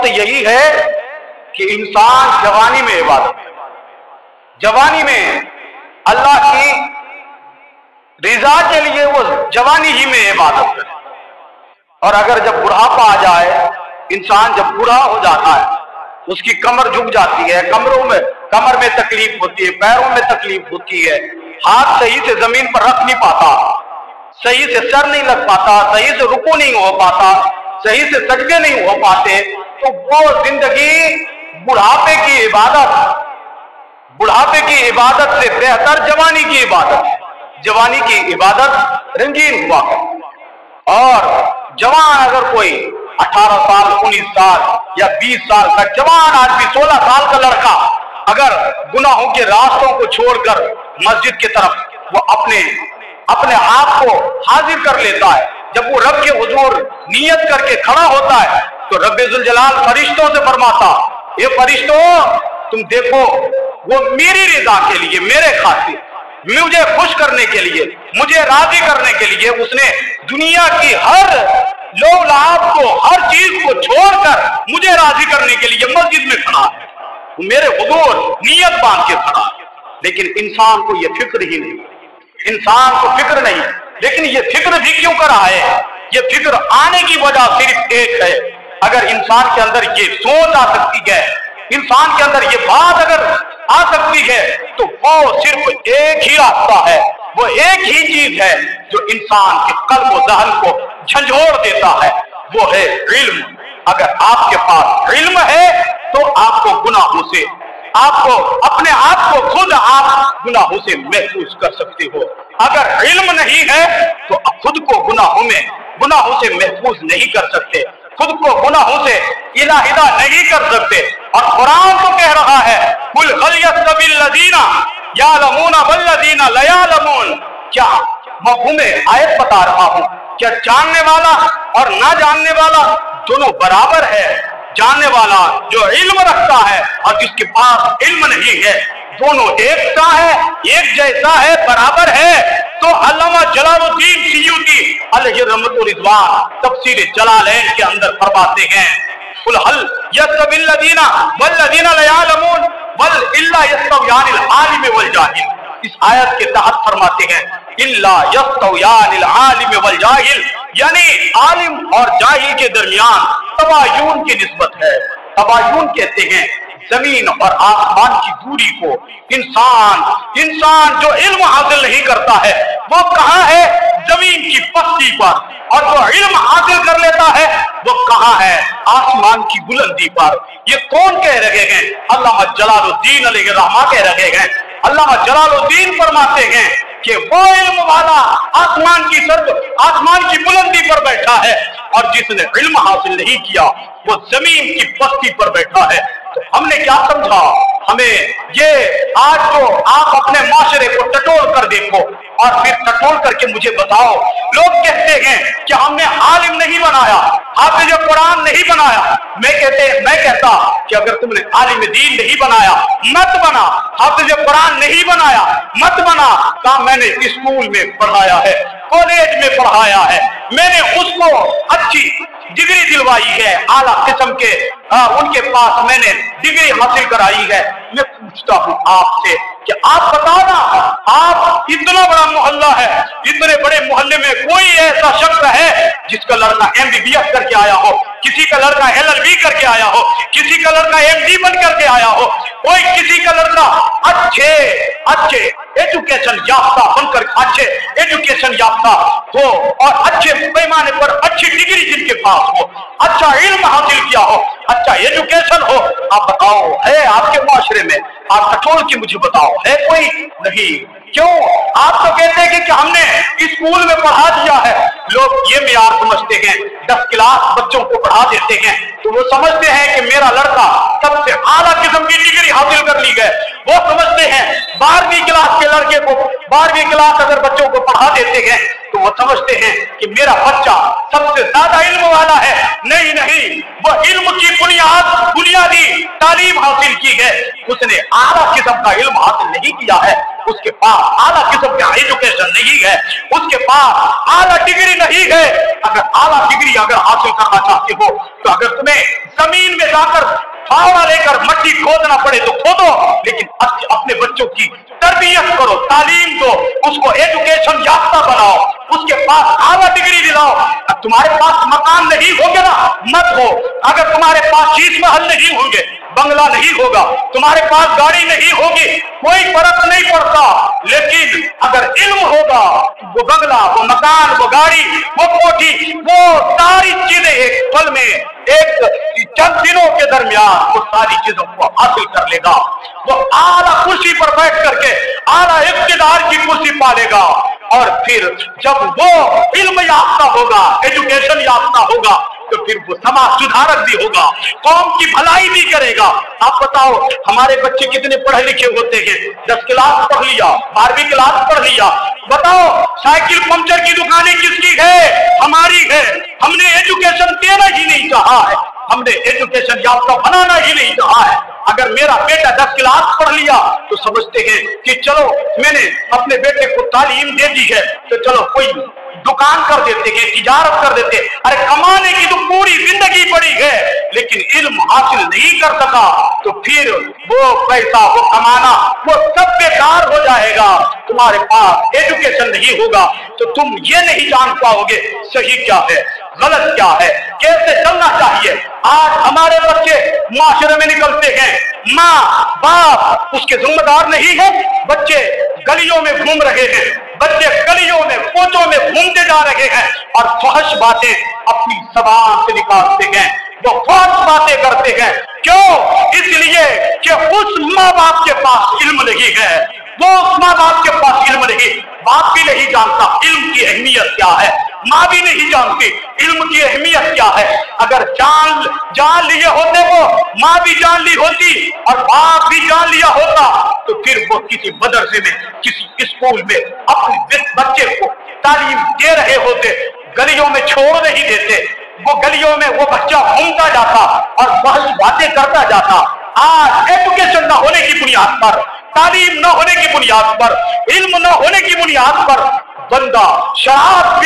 وقت یہی ہے کہ انسان جوانی میں عبادت ہے، جوانی میں اللہ کی رضا کے لیے وہ جوانی ہی میں عبادت کرے، اور اگر جب بڑھاپا آ جائے، انسان جب بوڑھا ہو جاتا ہے، اس کی کمر جھک جاتی ہے، کمر میں تکلیف ہوتی ہے، پیروں میں تکلیف ہوتی ہے، ہاتھ صحیح سے زمین پر رکھ نہیں پاتا، صحیح سے سر نہیں لگ پاتا، صحیح سے رکوع نہیں ہو پاتا، صحیح سے سجدے نہیں ہو پاتے، تو وہ زندگی بڑھاپے کی عبادت سے بہتر جوانی کی عبادت ہے۔ جوانی کی عبادت رنگین ہوا کرتی، اور جوان اگر کوئی 18 سال 19 سال یا 20 سال کا جوان آدمی، 16 سال کا لڑکا اگر گناہوں کے راستوں کو چھوڑ کر مسجد کی طرف وہ اپنے آپ کو حاضر کر لیتا ہے، جب وہ رب کے حضور نیت کر کے کھڑا ہوتا ہے تو رب ذوالجلال فرشتوں سے فرماتا، یہ فرشتوں تم دیکھو، وہ میری رضا کے لیے، میرے خاطر، مجھے خوش کرنے کے لیے، مجھے راضی کرنے کے لیے اس نے دنیا کی ہر لو لعاب کو، ہر چیز کو چھوڑ کر مجھے راضی کرنے کے لیے مسجد میں کھڑا ہے، وہ میرے حضور نیت باندھ کے کھڑا ہے۔ لیکن انسان کو یہ فکر ہی نہیں، انسان کو فکر نہیں، لیکن یہ فکر بھی کیوں کر رہا ہے؟ یہ فکر آنے کی وجہ صرف ایک ہے، اگر انسان کے اندر یہ سوچ آ سکتی ہے، انسان کے اندر یہ بات اگر آ سکتی ہے، تو وہ صرف ایک ہی راستہ ہے، وہ ایک ہی چیز ہے جو انسان کے قلب و ذہن کو جھنجھوڑ دیتا ہے، وہ ہے علم۔ اگر آپ کے پاس علم ہے تو آپ کو گناہوں سے، آپ کو اپنے آپ کو خود آپ گناہوں سے محفوظ کر سکتے ہو۔ اگر علم نہیں ہے تو خود کو گناہوں سے محفوظ نہیں کر سکتے، خود کو گناہوں سے علیحدہ نہیں کر سکتے۔ اور قرآن تو کہہ رہا ہے قُلْ هَلْ يَسْتَوِي الَّذِينَ يَعْلَمُونَ وَالَّذِينَ لَا يَعْلَمُونَ، کیا مفہوم آیت بتا رہا ہوں، کیا جاننے والا اور نہ جاننے والا دونوں برابر ہے؟ جاننے والا جو علم رکھتا ہے اور جس کے پاس علم نہیں ہے، دونوں ایک سا ہے، ایک جیسا ہے، برابر ہے؟ تو علامہ جلال الدین سیوطی علیہ رحمۃ رضوان تفسیر جلالین کے اندر فرماتے ہیں قُلْ هَلْ يَسْتَوِي الَّذِينَ وَالَّذِينَ لَا يَعْلَمُونَ بَلْ إِلَّا يَسْتَوِيَانِ الْعَالِمِ وَالْجَاهِلِ۔ اس آیت کے تحت فرماتے ہیں إِلَّا يَسْتَوِيَانِ الْعَالِمِ وَالْجَاهِلِ، یعنی عالم اور جاہل کے درمیان تباین کی نسبت ہے۔ تباین کہتے ہیں زمین اور آسمان کی دوری کو۔ انسان جو علم حاصل نہیں کرتا ہے وہ کہاں ہے؟ زمین کی پستی پر، اور جو علم حاصل کر لیتا ہے وہ کہاں ہے؟ آسمان کی بلندی پر۔ یہ کون کہہ رہے ہیں؟ علامہ جلال الدین علیہ رحمہ کہہ رہے ہیں۔ علامہ جلال الدین فرماتے ہیں کہ وہ علم والا آسمان کی بلندی پر بیٹھا ہے، اور جس نے علم حاصل نہیں کیا وہ زمین کی پستی پر بیٹھا ہے۔ تو ہم نے کیا سمجھا؟ ہمیں یہ آج جو آپ اپنے معاشرے کو ٹٹول کر دیکھو اور پھر ٹٹول کر کے مجھے بتاؤ، لوگ کہتے ہیں کہ ہم نے عالم نہیں بنایا، حافظ قرآن نہیں بنایا۔ میں کہتا کہ اگر تم نے عالم دین نہیں بنایا مت بنا، حافظ قرآن نہیں بنایا مت بنا، کہا میں نے اسکول میں پڑھایا ہے، کالج میں پڑھایا ہے، میں نے اس کو اچھی ڈگری دلوائی ہے، اعلیٰ قسم کے ان کے پاس میں نے ڈگری حاصل کرائی ہے۔ میں پوچھتا ہوں آپ سے کہ آپ بتانا، آپ اتنا بڑا محلہ ہے، اتنے بڑے محلے میں کوئی ایسا شخص ہے جس کا لڑکا MBBS کر کے آیا ہو، کسی کا لڑکا LLB کر کے آیا ہو، کسی کا لڑکا MD بن کر کے آیا ہو، کوئی کسی کا لڑکا اچھے ایجوکیشن یافتہ بن کر اچھے ایجوکیشن یافتہ ہو اور اچھے پیمانے پر اچھی ڈگری جن کے پاس ہو، اچھا علم حاصل کیا ہو، اچھا ایجوکیشن ہو؟ آپ بتاؤ ہے آپ کے معاشرے میں؟ آپ ٹٹول کے مجھے بتاؤ، ہے کوئی؟ نہیں۔ کیوں؟ آپ تو کہتے ہیں کہ ہم نے اسکول میں پڑھا دیا ہے۔ لوگ یہ معیار سمجھتے ہیں، 10 کلاس بچوں کو پڑھا دیتے ہیں تو وہ سمجھتے ہیں کہ میرا لڑکا سب سے اعلیٰ قسم کی ڈگری حاصل کر لی گئے۔ وہ سمجھتے ہیں 12ویں کلاس کے لڑکے کو، 12ویں کلاس اگر بچوں کو پڑھا دیتے ہیں تو وہ سمجھتے ہیں کہ میرا بچہ سب سے زیادہ علم والا ہے۔ نہیں، وہ علم کی بنیادی تعلیم حاصل کی ہے، اس نے اعلیٰ قسم کا علم حاصل نہیں کیا ہے، اس کے پاس اعلیٰ قسم کا ایجوکیشن نہیں ہے، اس کے پاس اعلیٰ ڈگری نہیں ہے۔ اگر اعلیٰ ڈگری حاصل کرنا چاہتے ہو تو اگر تمہیں زمین میں अगर मट्टी खोदना पड़े तो खोदो, लेकिन अपने बच्चों की तरबियत करो, तालीम दो, उसको एजुकेशन याफ्ता बनाओ, उसके पास आला डिग्री दिलाओ। तुम्हारे पास मकान नहीं होंगे ना, मत हो। अगर तुम्हारे पास शीश महल नहीं होंगे, बंगला नहीं होगा, तुम्हारे पास गाड़ी नहीं होगी, कोई फर्क नहीं पड़ता। लेकिन अगर इल्म होगा, वो बंगला, वो मकान, वो गाड़ी, वो कोठी, वो सारी चीजें एक पल में, एक चंद दिनों के दरमियान वो सारी चीजों को हासिल कर लेगा। वो आला कुर्सी पर बैठ करके आला इख्तिदार की कुर्सी पालेगा। और फिर जब वो इल्म याफ्ता होगा, एजुकेशन याफ्ता होगा, तो फिर वो समाज सुधारक भी होगा, कौम की भलाई भी करेगा। आप बताओ, हमारे बच्चे कितने पढ़े लिखे होते हैं, 10 क्लास पढ़ लिया, 12वीं क्लास पढ़ लिया, बताओ साइकिल पंचर की दुकानें किसकी है? हमारी है। हमने एजुकेशन देना ही नहीं चाहा है, हमने एजुकेशन याफ्ता बनाना ही नहीं चाहा है। अगर मेरा बेटा 10 क्लास पढ़ लिया तो समझते हैं कि चलो मैंने अपने बेटे को तालीम दे दी है, तो चलो कोई दुकान कर देते हैं, तिजारत कर देते। अरे कमाने की तो पूरी जिंदगी पड़ी है, लेकिन इल्म हासिल नहीं कर सका तो फिर वो पैसा, वो कमाना, वो सब बेकार हो जाएगा। तुम्हारे पास एजुकेशन नहीं होगा तो तुम ये नहीं जान पाओगे सही क्या है, गलत क्या है, कैसे चलना चाहिए। आज हमारे बच्चे माशरे में निकलते हैं, माँ बाप उसके जिम्मेदार नहीं है, बच्चे गलियों में घूम रहे हैं, बच्चे गलियों में कोचों में घूमते जा रहे हैं और फहश बातें अपनी ज़बान से निकालते हैं, वो फहश बातें करते हैं। क्यों? इसलिए कि उस माँ बाप के पास इल्म नहीं है, वो उस माँ बाप के पास इल्म नहीं, बाप भी नहीं जानता इल्म की अहमियत क्या है, माँ भी नहीं जानती इल्म की अहमियत क्या है। अगर जान लिए होते वो, माँ भी जान ली होती और बाप भी जान लिया होता, तो फिर वो किसी मदरसे में, किसी स्कूल में अपने बच्चे को तालीम दे रहे होते, गलियों में छोड़ नहीं देते। वो गलियों में वो बच्चा घूमता जाता और बहस बातें करता जाता। आज एजुकेशन न होने की बुनियाद पर, तालीम न होने की बुनियाद पर, इल्म न होने की बुनियाद पर बंदा शराब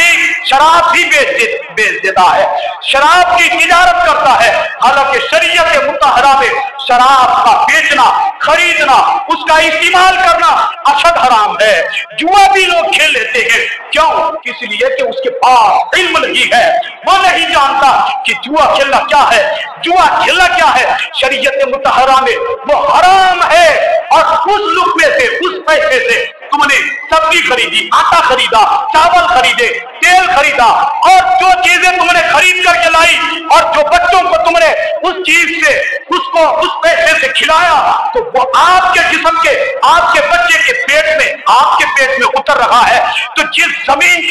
भी बेच देता है, शराब की तिजारत करता है। हालांकि शरीयत मुतहरा में शराब का बेचना, खरीदना, उसका इस्तेमाल करना अशद हराम है। जुआ भी लोग खेल लेते हैं, क्यों? इसलिए कि उसके पास इल्म नहीं है, वो नहीं जानता कि जुआ खेलना क्या है, जुआ खेलना क्या है। शरीयत मुतहरा में वो हराम है और उस लुक्मे से, उस पैसे से तुमने सब्जी खरीदी, आटा खरीदा, चावल खरीदे, तेल खरीदा और जो चीजें तुमने खरीद करके लाई और जो बच्चों को तुमने उस चीज से, उसको उस पैसे से खिलाया, तो वो आपके जिस्म के, आपके बच्चे के पेट में, आपके पेट में उतर रहा है। तो जिस जमीन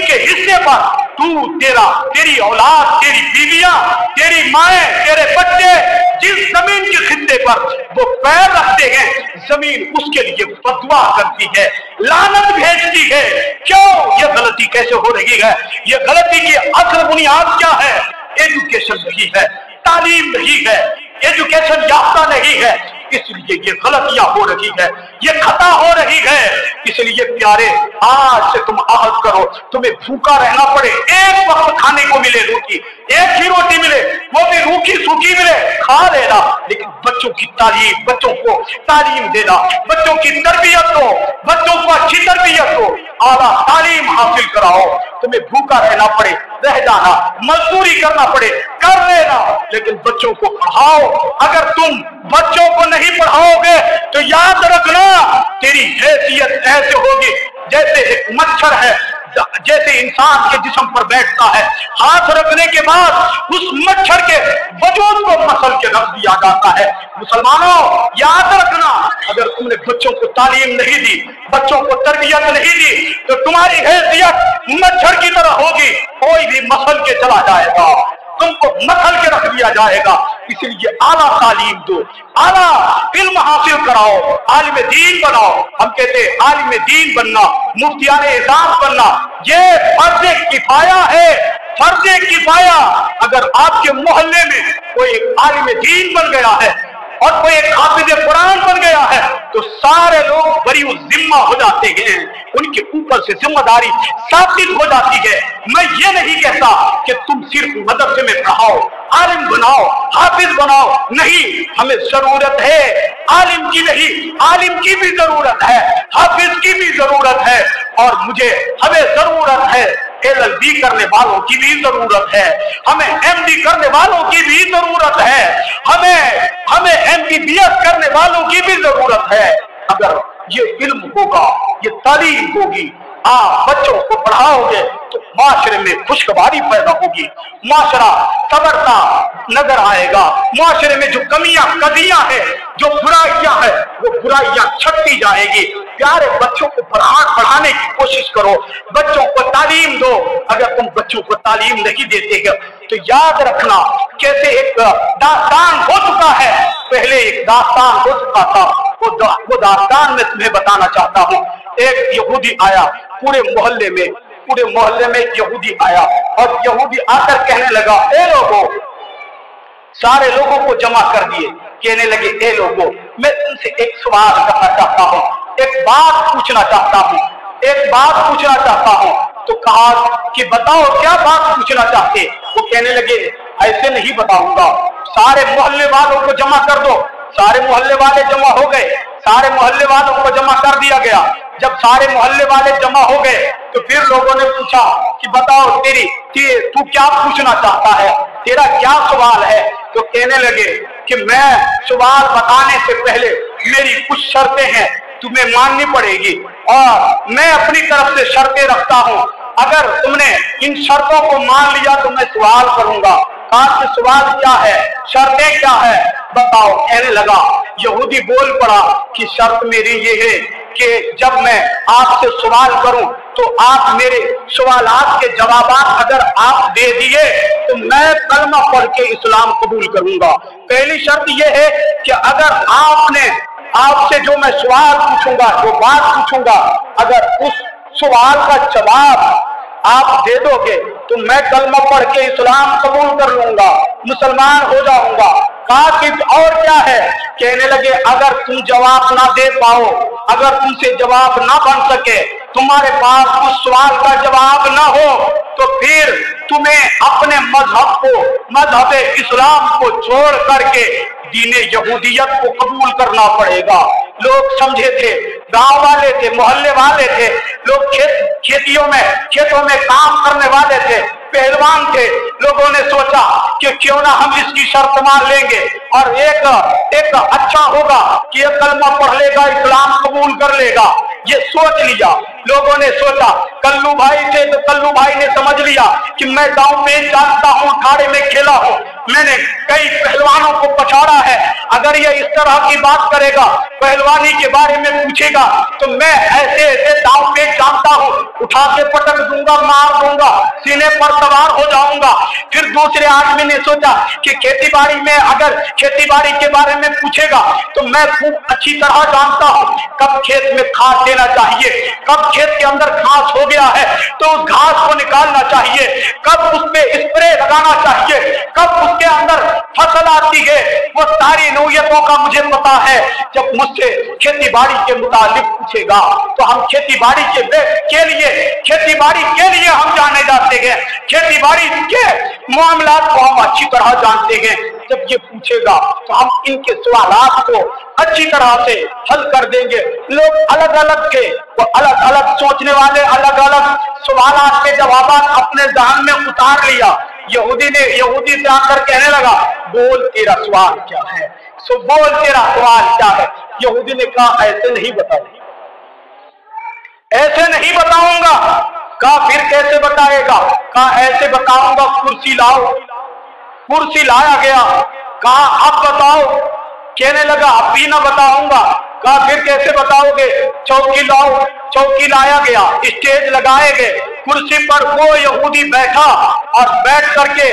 के हिस्से पर तेरी औलाद, तेरी बीवियां, तेरी माएँ, तेरे बच्चे जिस जमीन के खित्ते पर वो पैर रखते हैं, जमीन उसके लिए बदुआ करती है, लानत भेजती है। क्यों? ये गलती कैसे हो रही है? ये गलती की असल बुनियाद क्या है? एजुकेशन नहीं है, तालीम नहीं है, एजुकेशन याफ्ता नहीं है, इसलिए ये गलतियां हो रही है, ये खता हो रही है। इसलिए प्यारे, आज से तुम आहद करो, तुम्हें भूखा रहना पड़े, एक वक्त खाने को मिले रोटी, एक ही रोटी मिले, वो भी रूखी सूखी मिले, खा लेना, लेकिन बच्चों की तालीम, बच्चों को तालीम देना, बच्चों की तरबियत दो, बच्चों को अच्छी तरबियत दो, आला तालीम हासिल कराओ। तुम्हें भूखा रहना पड़े, रह जाना, मजदूरी करना पड़े, कर लेना, लेकिन बच्चों को पढ़ाओ। अगर तुम बच्चों को नहीं पढ़ाओगे तो याद रखना, तेरी हैसियत ऐसे होगी जैसे एक मच्छर है, जैसे इंसान के जिस्म पर बैठता है, हाथ रखने के बाद उस मच्छर के वजूद को मसल के रख दिया जाता है। मुसलमानों, याद रखना, अगर तुमने बच्चों को तालीम नहीं दी, बच्चों को तरबियत नहीं दी, तो तुम्हारी हैसियत मच्छर की तरह होगी, कोई भी मसल के चला जाएगा, तुमको मसल के रख दिया जाएगा। इसलिए आला तालीम दो, आला इल्म हासिल कराओ, आलिम दीन बनाओ। हम कहते हैं आलिम दीन बनना, मुफ्तियाने इज़ाम बनना, ये फर्ज़े किफ़ाया है, फर्ज़े किफ़ाया। अगर आपके मोहल्ले में कोई आलिम दीन बन गया है और कोई एक हाफिज़ कुरान बन गया है, तो सारे लोग बरी जिम्मा हो जाते हैं। उनके ऊपर से जिम्मेदारी साबित हो जाती है। मैं ये नहीं कहता कि तुम सिर्फ मदरसे में पढ़ाओ, आलिम बनाओ, हाफिज बनाओ, नहीं, हमें जरूरत है आलिम की नहीं, आलिम की भी जरूरत है, हाफिज की भी जरूरत है, और हमें जरूरत है LLB करने वालों की भी जरूरत है, हमें MD करने वालों की भी जरूरत है, हमें MBBS करने वालों की भी जरूरत है। अगर ये इल्म होगा, ये तालीम होगी, आप बच्चों को पढ़ाओगे तो माशरे में खुशगवारी पैदा होगी, माशरा संवरता नजर आएगा, माशरे में जो कमियां कदियां हैं, जो बुराइयां हैं, वो बुराइयां छटती जाएगी। प्यारे बच्चों को पढ़ाने की कोशिश करो, बच्चों को तालीम दो। अगर तुम बच्चों को तालीम नहीं देते हो तो याद रखना कैसे एक दास्तान हो चुका है, पहले एक दास्तान हो चुका था, वो दास्तान मैं तुम्हें बताना चाहता हूँ। एक यहूदी आया पूरे मोहल्ले में यहूदी आया, और यहूदी आकर कहने लगा, ए लोगों, सारे लोगों को जमा कर दिए, कहने लगे, ए लोगों, मैं तुमसे एक सवाल करना चाहता हूँ, एक बात पूछना चाहता हूँ। तो कहा कि बताओ क्या बात पूछना चाहते। वो कहने लगे, ऐसे नहीं बताऊंगा, सारे मोहल्ले वालों को जमा कर दो। सारे मोहल्ले वाले जमा हो गए, सारे मोहल्ले वालों को जमा कर दिया गया। जब सारे मोहल्ले वाले जमा हो गए तो फिर लोगों ने पूछा कि बताओ तू क्या पूछना चाहता है, तेरा क्या सवाल है। तो कहने लगे कि मैं सवाल बताने से पहले मेरी कुछ शर्तें हैं, तुम्हें माननी पड़ेगी, और मैं अपनी तरफ से शर्तें रखता हूँ, अगर तुमने इन शर्तों को मान लिया तो मैं सवाल करूंगा। आज सवाल क्या है, शर्तें क्या है, बताओ। कहने लगा, यहूदी बोल पड़ा कि शर्त मेरी ये है कि जब मैं आपसे सवाल करूं तो आप मेरे सवालात के जवाबात अगर आप दे दिए तो मैं कलमा पढ़ के इस्लाम कबूल करूंगा। पहली शर्त यह है कि अगर आपसे जो मैं सवाल पूछूंगा, जो बात पूछूंगा, अगर उस सवाल का जवाब आप दे दोगे तो मैं कलमा पढ़ के इस्लाम कबूल कर लूंगा, मुसलमान हो जाऊंगा। कहा कि और क्या है। कहने लगे, अगर तुम जवाब ना दे पाओ, अगर तुमसे जवाब ना बन सके, तुम्हारे पास उस सवाल का जवाब ना हो, तो फिर तुम्हें अपने मजहब इस्लाम को छोड़ करके दीन यहूदियत को कबूल करना पड़ेगा। लोग समझे थे, गांव वाले थे, मोहल्ले वाले थे, लोग खेतों में काम करने वाले थे, पहलवान थे। लोगों ने सोचा कि क्यों ना हम इसकी शर्त मान लेंगे, और एक अच्छा होगा कि ये कलमा पढ़ लेगा, इस्लाम कबूल कर लेगा। ये सोच लिया, लोगों ने सोचा। कल्लू भाई थे तो कल्लू भाई ने समझ लिया कि मैं गांव में जानता हूँ, अखाड़े में खेला हूँ, मैंने कई पहलवानों को पछाड़ा है, अगर ये इस तरह की बात करेगा, पहलवानी के बारे में पूछेगा, तो मैं ऐसे दांव पे जानता हूँ, उठा के पटक दूंगा, मार दूंगा, सीने पर सवार हो जाऊंगा। फिर दूसरे आदमी ने सोचा कि खेतीबाड़ी में अगर खेतीबाड़ी के बारे में पूछेगा तो मैं खूब अच्छी तरह जानता हूँ, कब खेत में खाद देना चाहिए, कब खेत के अंदर घास हो गया है तो उस घास को निकालना चाहिए, कब उस पे स्प्रे लगाना चाहिए, कब उसके अंदर फसल आती है, वो सारी नौयतों का मुझे पता है। जब मुझसे खेतीबाड़ी के मुतालिक पूछेगा तो हम खेतीबाड़ी के लिए हम जाने जाते हैं, खेतीबाड़ी के मामलात को हम अच्छी तरह जानते हैं। जब ये पूछेगा तो हम इनके सवालात को अच्छी तरह से हल कर देंगे। लोग अलग अलग थे, वो अलग अलग सोचने वाले अलग अलग सवालात के जवाब अपने ज़हन में उतार लिया। यहूदी से आकर कहने लगा, बोल तेरा सवाल क्या है, बोल तेरा सवाल क्या है। यहूदी ने कहा, ऐसे नहीं बताऊंगा। कहा फिर कैसे बताएगा। कहा ऐसे बताऊंगा, कुर्सी लाओ। कुर्सी लाया गया। कहा अब बताओ। कहने लगा अब भी ना बताऊंगा। कहा फिर कैसे बताओगे। चौकी लाओ। चौकी लाया गया, स्टेज लगाए गए, कुर्सी पर वो यहूदी बैठा और बैठ करके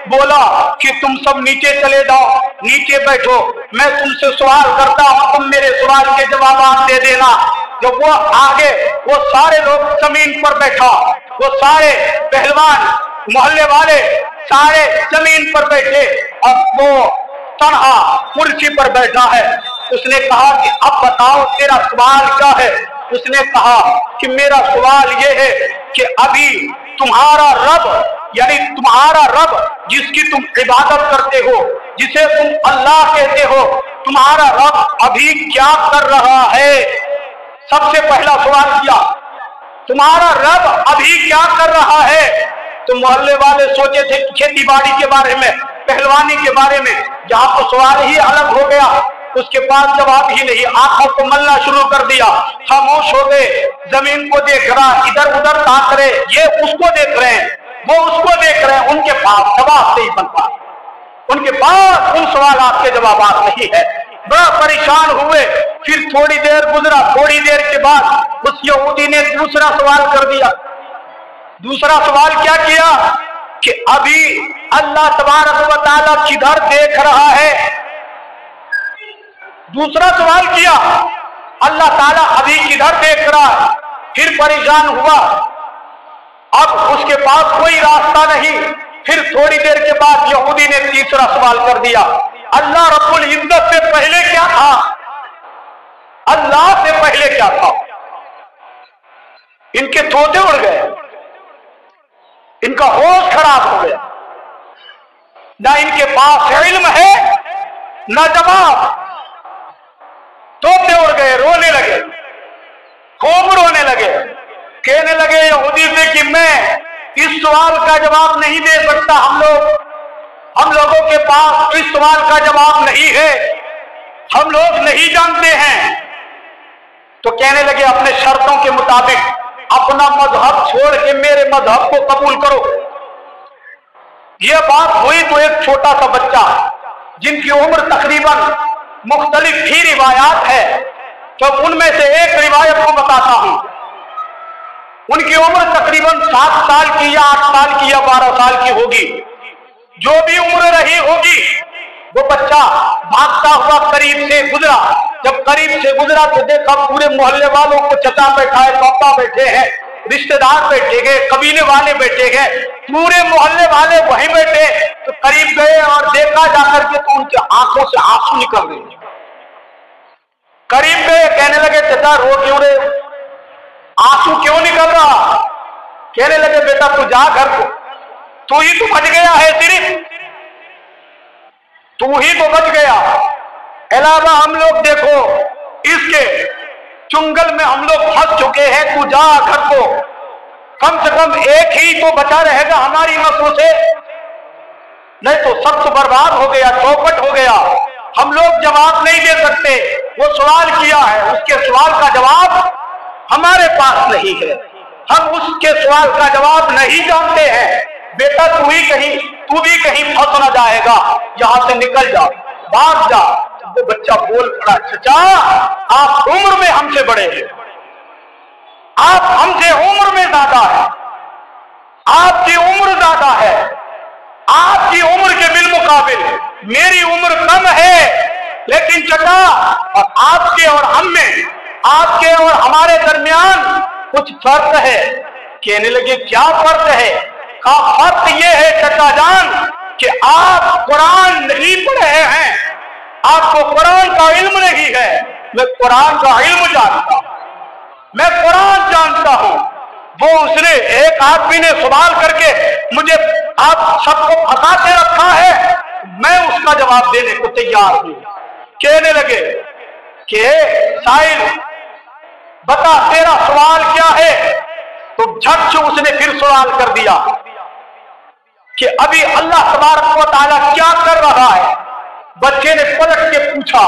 बोला कि तुम सब नीचे चले जाओ, नीचे बैठो, मैं तुमसे सवाल करता हूं, तुम मेरे सवाल के जवाब दे देना। जब वो आगे, वो सारे लोग जमीन पर बैठा, वो सारे पहलवान मोहल्ले वाले सारे जमीन पर बैठे और वो तन्हा कुर्सी पर बैठा है। उसने कहा कि अब बताओ तेरा सवाल क्या है। उसने कहा कि मेरा सवाल ये है कि अभी तुम्हारा रब, यानी तुम्हारा रब जिसकी तुम इबादत करते हो, जिसे तुम अल्लाह कहते हो, तुम्हारा रब अभी क्या कर रहा है? सबसे पहला सवाल किया, तुम्हारा रब अभी क्या कर रहा है? तो मोहल्ले वाले सोचे थे खेती बाड़ी के बारे में, पहलवानी के बारे में, जहां तो सवाल ही अलग हो गया, उसके पास जवाब ही नहीं, आंखों को मलना शुरू कर दिया, खामोश हो गए, जमीन को देख रहा, इधर उधर ताक रहे, ये उसको देख रहे हैं, वो उसको देख रहे हैं, उनके पास जवाब नहीं बन पा, उनके पास उन सवालात के जवाब नहीं है। बड़ा परेशान हुए। फिर थोड़ी देर गुजरा, थोड़ी देर के बाद उस यहूदी ने दूसरा सवाल कर दिया। दूसरा सवाल क्या किया कि अभी अल्लाह तबारक व तआला किधर देख रहा है? दूसरा सवाल किया, अल्लाह ताला अभी किधर देख रहा है? फिर परेशान हुआ, अब उसके पास कोई रास्ता नहीं। फिर थोड़ी देर के बाद यहूदी ने तीसरा सवाल कर दिया, अल्लाह रब्बुल इज्जत से पहले क्या था? अल्लाह से पहले क्या था? इनके तोते उड़ गए, इनका होश खराब हो गया, ना इनके पास इल्म है ना जवाब। तोते उड़ गए, रोने लगे, खूब रोने लगे, कहने लगे यहूदी से कि मैं इस सवाल का जवाब नहीं दे सकता, हम लोगों के पास इस सवाल का जवाब नहीं है, हम लोग नहीं जानते हैं। तो कहने लगे अपने शर्तों के मुताबिक अपना मजहब छोड़ के मेरे मजहब को कबूल करो। यह बात हुई तो एक छोटा सा बच्चा, जिनकी उम्र तकरीबन मुख्तलिफ ही रिवायात है, तो उनमें से एक रिवायत को बताता हूं। उनकी उम्र तकरीबन 7 साल की या 8 साल की या 12 साल की होगी, जो भी उम्र रही होगी। वो बच्चा भागता हुआ करीब से गुजरा। जब करीब से गुजरा तो देखा पूरे मोहल्ले वालों को चचा बैठा है, पापा बैठे हैं, रिश्तेदार बैठे गए, कबीले वाले बैठे गए, पूरे मोहल्ले वाले वहीं बैठे। तो करीब गए और देखा जाकर के तो उनके आंखों से आंसू निकल रहे। करीब गए, कहने लगे चचा रो क्यों रहे, आंसू क्यों निकल रहा? कहने लगे बेटा तू जा घर को, तू ही तो बच गया है, सिर्फ तू ही तो बच गया, अलावा हम लोग देखो इसके चुंगल में हम लोग फंस चुके हैं, तू जा घर को, कम से कम एक ही तो बचा रहेगा हमारी नस्ल से, नहीं तो सब तो बर्बाद हो गया, चौपट हो गया। हम लोग जवाब नहीं दे सकते। वो सवाल किया है, उसके सवाल का जवाब हमारे पास नहीं है, हम उसके सवाल का जवाब नहीं जानते हैं। बेटा तू भी कहीं फंस ना जाएगा, यहां से निकल जा, भाग जा। वो बच्चा बोल पड़ा, चचा आप उम्र में हमसे बड़े हैं, आप हमसे उम्र में ज्यादा है, आपकी उम्र ज्यादा है, आपकी उम्र के बिलमुकाबिल मेरी उम्र कम है, लेकिन चचा और आपके और हम में, आपके और हमारे दरमियान कुछ फर्क है। कहने लगे क्या फर्क है? कहा फर्क ये है चचा जान कि आप कुरान नहीं पढ़े हैं, आपको कुरान का इल्म नहीं है, मैं कुरान का इल्म जानता हूं, मैं कुरान जानता हूं। वो उसने एक आदमी ने सवाल करके मुझे आप सबको फंसा के रखा है, मैं उसका जवाब देने को तैयार हूं। कहने लगे कि साहिल बता तेरा सवाल क्या है? तो झट से उसने फिर सवाल कर दिया कि अभी अल्लाह तबारक व तआला क्या कर रहा है? बच्चे ने पलट के पूछा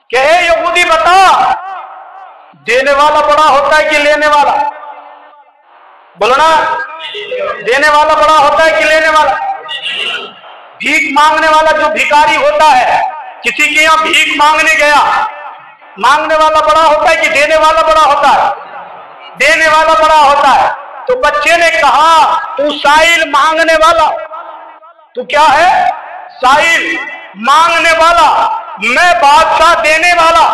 कि हे यहूदी बता, देने वाला बड़ा होता है कि लेने वाला? बोलो ना, देने वाला बड़ा होता है कि लेने वाला? भीख मांगने वाला जो भिखारी होता है, किसी के यहां भीख मांगने गया, मांगने वाला बड़ा होता है कि देने वाला बड़ा होता है? देने वाला बड़ा होता है। तो बच्चे ने कहा तू साहिल मांगने वाला, तू क्या है? साहिल मांगने वाला, मैं बादशाह देने वाला।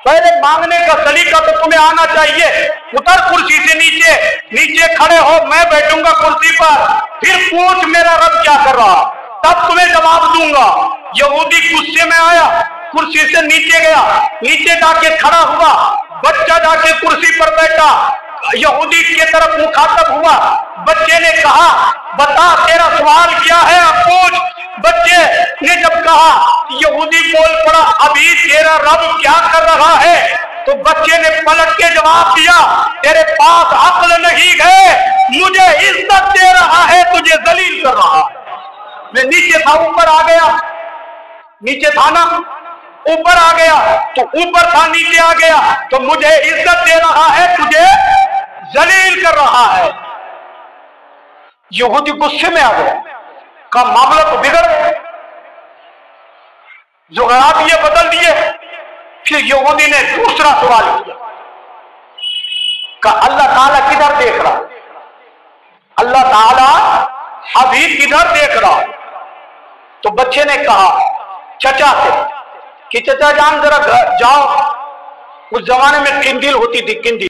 पहले मांगने का सलीका तो तुम्हें आना चाहिए। उतर कुर्सी से नीचे, नीचे खड़े हो, मैं बैठूंगा कुर्सी पर, फिर पूछ मेरा रब क्या कर रहा, तब तुम्हें जवाब दूंगा। यहूदी गुस्से में आया, कुर्सी से नीचे गया, नीचे जाके खड़ा हुआ, بچہ جا کے کرسی پر بیٹھا، یہودی کی طرف مخاطب ہوا، بچے نے کہا بتا تیرا سوال کیا ہے اب پوچھ۔ بچے نے جب کہا، یہودی بول پڑا ابھی تیرا رب کیا کر رہا ہے؟ تو بچے نے پلٹ کے جواب دیا تیرے پاس عقل نہیں ہے، مجھے عزت دے رہا ہے تجھے ذلیل کر رہا ہے۔ میں نیچے تھا اوپر آ گیا، نیچے تھا نا اوپر آ گیا، تو اوپر تھا نیچے آ گیا، تو مجھے عزت دے رہا ہے تجھے ذلیل کر رہا ہے۔ یہودی غصے میں آ گیا، کا معاملہ تو بگڑ گیا، جغرافیے بدل دیے۔ پھر یہودی نے دوسرا سوال کیا کہ اللہ تعالیٰ کدھر دیکھ رہا؟ اللہ تعالیٰ ابھی کدھر دیکھ رہا؟ تو بچے نے کہا چچا سے کہ چچا جان ذرا جاؤ، اس زمانے میں قندیل ہوتی تھی، قندیل